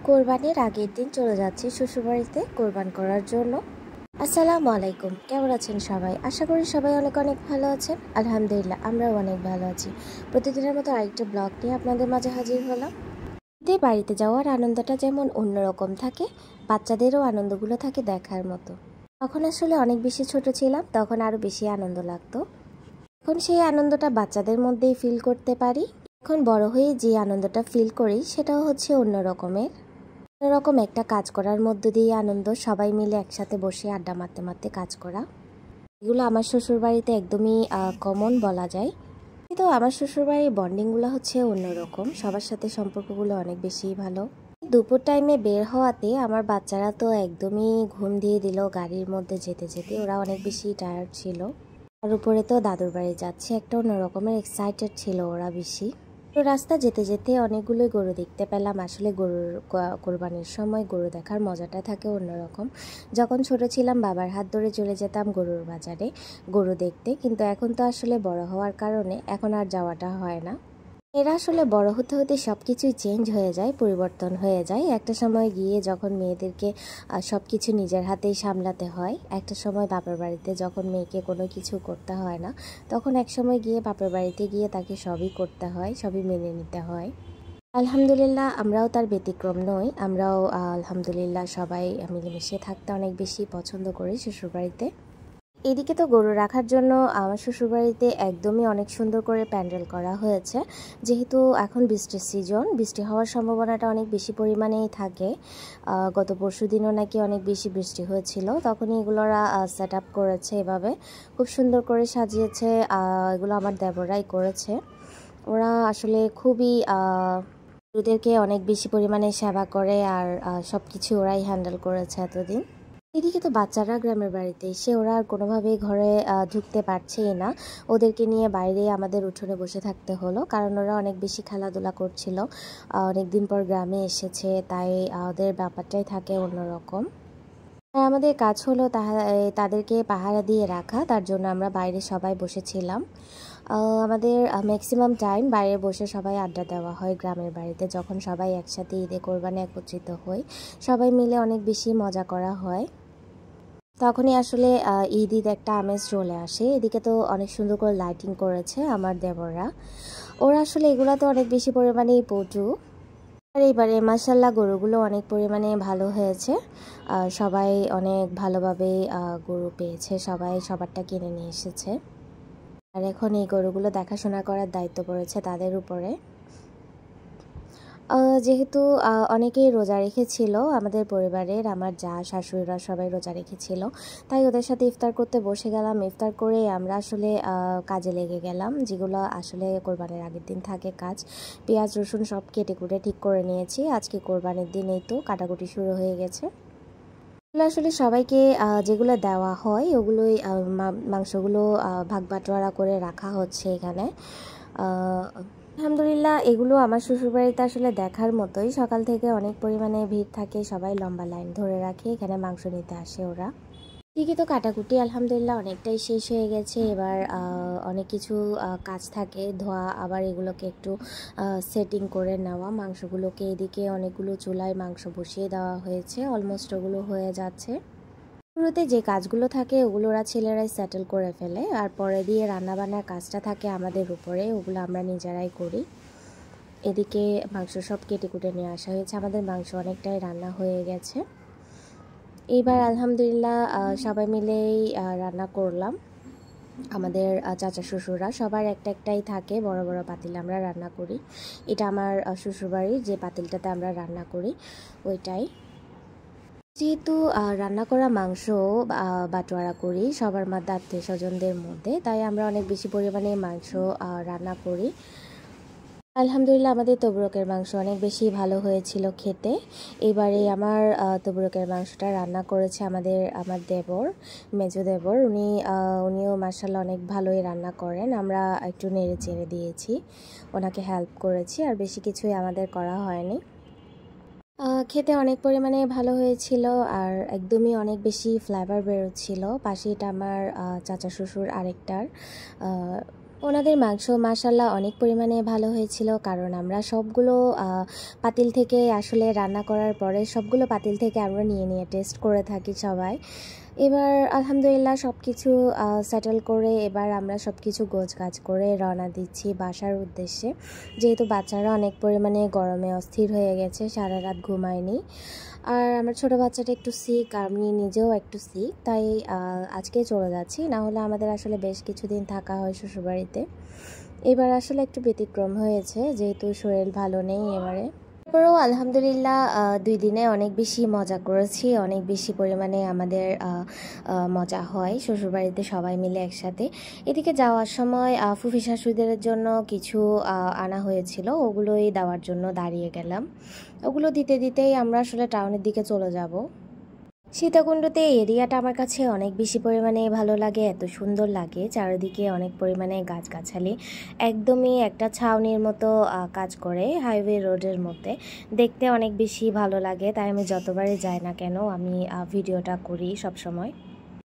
কোরবানির আগের দিন চলে যাচ্ছি শ্বশুরবাড়িতে কোরবান করার জন্য। আসসালামু আলাইকুম, কেমন আছেন সবাই? আশা করি সবাই অনেক অনেক ভালো আছেন। আলহামদুলিল্লাহ, আমরাও অনেক ভালো আছি। প্রতিদিনের মতো আরেকটা ব্লগ নিয়ে আপনাদের মাঝে হাজির হলাম। ঈদে বাড়িতে যাওয়ার আনন্দটা যেমন অন্যরকম থাকে, বাচ্চাদেরও আনন্দগুলো থাকে দেখার মতো। তখন আসলে অনেক বেশি ছোট ছিলাম, তখন আরও বেশি আনন্দ লাগতো। এখন সেই আনন্দটা বাচ্চাদের মধ্যেই ফিল করতে পারি। এখন বড় হয়ে যে আনন্দটা ফিল করি সেটাও হচ্ছে অন্য রকমের। অন্যরকম একটা কাজ করার মধ্য দিয়ে আনন্দ, সবাই মিলে একসাথে বসে আড্ডা মারতে মারতে কাজ করা, এগুলো আমার শ্বশুরবাড়িতে একদমই কমন বলা যায়। কিন্তু আমার শ্বশুরবাড়ির বন্ডিংগুলো হচ্ছে অন্যরকম, সবার সাথে সম্পর্কগুলো অনেক বেশি ভালো। দুপুর টাইমে বের হওয়াতে আমার বাচ্চারা তো একদমই ঘুম দিয়ে দিল গাড়ির মধ্যে যেতে যেতে, ওরা অনেক বেশি টায়ার্ড ছিল। আর উপরে তো দাদুর বাড়ি যাচ্ছে, একটা অন্যরকমের এক্সাইটেড ছিল ওরা বেশি। তো রাস্তা যেতে যেতে অনেকগুলোই গরু দেখতে পেলাম। আসলে গরুর কোরবানির সময় গরু দেখার মজাটা থাকে অন্যরকম। যখন ছোট ছিলাম বাবার হাত ধরে চলে যেতাম গরুর বাজারে গরু দেখতে, কিন্তু এখন তো আসলে বড় হওয়ার কারণে এখন আর যাওয়াটা হয় না। এরা আসলে বড় হতে হতে সব কিছুই চেঞ্জ হয়ে যায়, পরিবর্তন হয়ে যায়। একটা সময় গিয়ে যখন মেয়েদেরকে সব কিছু নিজের হাতেই সামলাতে হয়, একটা সময় বাপের বাড়িতে যখন মেয়েকে কোনো কিছু করতে হয় না, তখন এক সময় গিয়ে বাপের বাড়িতে গিয়ে তাকে সবই করতে হয়, সবই মেনে নিতে হয়। আলহামদুলিল্লাহ, আমরাও তার ব্যতিক্রম নই। আমরাও আলহামদুলিল্লাহ সবাই মিলেমিশে থাকতে অনেক বেশি পছন্দ করি শ্বশুরবাড়িতে। এদিকে তো গরু রাখার জন্য আমার শ্বশুরবাড়িতে একদমই অনেক সুন্দর করে প্যান্ডেল করা হয়েছে। যেহেতু এখন বৃষ্টির সিজন, বৃষ্টি হওয়ার সম্ভাবনাটা অনেক বেশি পরিমাণেই থাকে। গত পরশু দিনও নাকি অনেক বেশি বৃষ্টি হয়েছিল, তখনই এগুলোরা সেট আপ করেছে, এভাবে খুব সুন্দর করে সাজিয়েছে। এগুলো আমার দেবরাই করেছে। ওরা আসলে খুবই গরুদেরকে অনেক বেশি পরিমাণে সেবা করে, আর সব কিছু ওরাই হ্যান্ডেল করেছে এতদিন। এদিকে তো বাচ্চারা গ্রামের বাড়িতে এসে ওরা আর কোনোভাবেই ঘরে ঢুকতে পারছেই না। ওদেরকে নিয়ে বাইরে আমাদের উঠোনে বসে থাকতে হলো, কারণ ওরা অনেক বেশি খেলাধুলা করছিল। অনেকদিন পর গ্রামে এসেছে, তাই ওদের ব্যাপারটাই থাকে অন্যরকম। আর আমাদের কাজ হলো তাদেরকে পাহারা দিয়ে রাখা, তার জন্য আমরা বাইরে সবাই বসেছিলাম। আমাদের ম্যাক্সিমাম টাইম বাইরে বসে সবাই আড্ডা দেওয়া হয় গ্রামের বাড়িতে, যখন সবাই একসাথে ঈদে কোরবানি একত্রিত হই, সবাই মিলে অনেক বেশি মজা করা হয়। তখনই আসলে ঈদ একটা আমেজ চলে আসে। এদিকে তো অনেক সুন্দর করে লাইটিং করেছে আমার দেবররা। ওরা আসলে এগুলো তো অনেক বেশি পরিমাণেই পটু। আর এইবারে মাশাল্লাহ গরুগুলো অনেক পরিমাণে ভালো হয়েছে। সবাই অনেক ভালোভাবে গরু পেয়েছে, সবাই সবারটা কিনে নিয়ে এসেছে। আর এখন এই গরুগুলো দেখাশোনা করার দায়িত্ব পড়েছে তাদের উপরে। যেহেতু অনেকেই রোজা রেখেছিল আমাদের পরিবারের, আমার যা শাশুড়িরা সবাই রোজা রেখেছিল, তাই ওদের সাথে ইফতার করতে বসে গেলাম। ইফতার করে আমরা আসলে কাজে লেগে গেলাম, যেগুলো আসলে কোরবানির আগের দিন থাকে কাজ। পেঁয়াজ রসুন সব কেটে কুটে ঠিক করে নিয়েছি। আজকে কোরবানির দিন, এই তো কাটাকুটি শুরু হয়ে গেছে। এগুলো আসলে সবাইকে যেগুলো দেওয়া হয় ওগুলোই, মাংসগুলো ভাগ বাটোয়ারা করে রাখা হচ্ছে এখানে। আলহামদুলিল্লাহ, এগুলো আমার শ্বশুরবাড়িতে আসলে দেখার মতোই। সকাল থেকে অনেক পরিমাণে ভিড় থাকে, সবাই লম্বা লাইন ধরে রাখে, এখানে মাংস নিতে আসে ওরা। ঠিকই তো কাটাকুটি আলহামদুলিল্লাহ অনেকটাই শেষ হয়ে গেছে। এবার অনেক কিছু কাজ থাকে, ধোয়া, আবার এগুলোকে একটু সেটিং করে নেওয়া। মাংসগুলোকে এদিকে অনেকগুলো চুলায় মাংস বসিয়ে দেওয়া হয়েছে, অলমোস্ট ওগুলো হয়ে যাচ্ছে। শুরুতে যে কাজগুলো থাকে ওগুলো ওরা ছেলেরাই সেটেল করে ফেলে, আর পরে দিয়ে রান্নাবান্নার কাজটা থাকে আমাদের উপরে, ওগুলো আমরা নিজেরাই করি। এদিকে মাংস সব কেটে কুটে নিয়ে আসা হয়েছে, আমাদের মাংস অনেকটাই রান্না হয়ে গেছে। এইবার আলহামদুলিল্লাহ সবাই মিলেই রান্না করলাম। আমাদের চাচা শ্বশুররা সবার একটাই থাকে, বড় বড় পাতিল আমরা রান্না করি। এটা আমার শ্বশুরবাড়ির যে পাতিলটাতে আমরা রান্না করি ওইটাই। যেহেতু রান্না করা মাংস বাটোয়ারা করি সবার মধ্যে, আত্মীয় স্বজনদের মধ্যে, তাই আমরা অনেক বেশি পরিমাণে মাংস রান্না করি। আলহামদুলিল্লাহ আমাদের তবরকের মাংস অনেক বেশি ভালো হয়েছিল খেতে। এবারে আমার তবরকের মাংসটা রান্না করেছে আমার দেবর, মেজো দেবর। উনিও মাশাআল্লাহ অনেক ভালোই রান্না করেন। আমরা একটু নেড়ে চেড়ে দিয়েছি, ওনাকে হেল্প করেছি, আর বেশি কিছুই আমাদের করা হয়নি। খেতে অনেক পরিমাণে ভালো হয়েছিল, আর একদমই অনেক বেশি ফ্লেভার বেরোচ্ছিল। পাশে এটা আমার চাচা শ্বশুর আরেকটার, ওনাদের মাংস মাশাল্লাহ অনেক পরিমাণে ভালো হয়েছিল, কারণ আমরা সবগুলো পাতিল থেকে আসলে রান্না করার পরে সবগুলো পাতিল থেকে আমরা নিয়ে নিয়ে টেস্ট করে থাকি সবাই। এবার আলহামদুলিল্লাহ সব কিছু সেটেল করে এবার আমরা সব কিছু গোছগাছ করে রওনা দিচ্ছি বাসার উদ্দেশ্যে, যেহেতু বাচ্চারা অনেক পরিমাণে গরমে অস্থির হয়ে গেছে, সারা রাত ঘুমায়নি। আর আমার ছোটো বাচ্চাটা একটু সিক, আমি নিজেও একটু সিক, তাই আজকে চলে যাচ্ছি, না হলে আমাদের আসলে বেশ কিছুদিন থাকা হয় শ্বশুরবাড়িতে। এবার আসলে একটু ব্যতিক্রম হয়েছে, যেহেতু শরীর ভালো নেই এবারে। তারপরেও আলহামদুলিল্লাহ 2 দিনে অনেক বেশি মজা করেছি, অনেক বেশি পরিমাণে আমাদের মজা হয় শ্বশুরবাড়িতে সবাই মিলে একসাথে। এদিকে যাওয়ার সময় ফুফি শাশুড়িদের জন্য কিছু আনা হয়েছিল, ওগুলোই দেওয়ার জন্য দাঁড়িয়ে গেলাম। ওগুলো দিতে দিতেই আমরা আসলে টাউনের দিকে চলে যাব। সীতাকুণ্ডতে এরিয়াটা আমার কাছে অনেক বেশি পরিমাণে ভালো লাগে, এত সুন্দর লাগে, চারিদিকে অনেক পরিমাণে গাছগাছালি, একদমই একটা ছাউনির মতো কাজ করে হাইওয়ে রোডের মধ্যে, দেখতে অনেক বেশি ভালো লাগে। তাই আমি যতবারই যাই না কেন আমি ভিডিওটা করি সব সময়।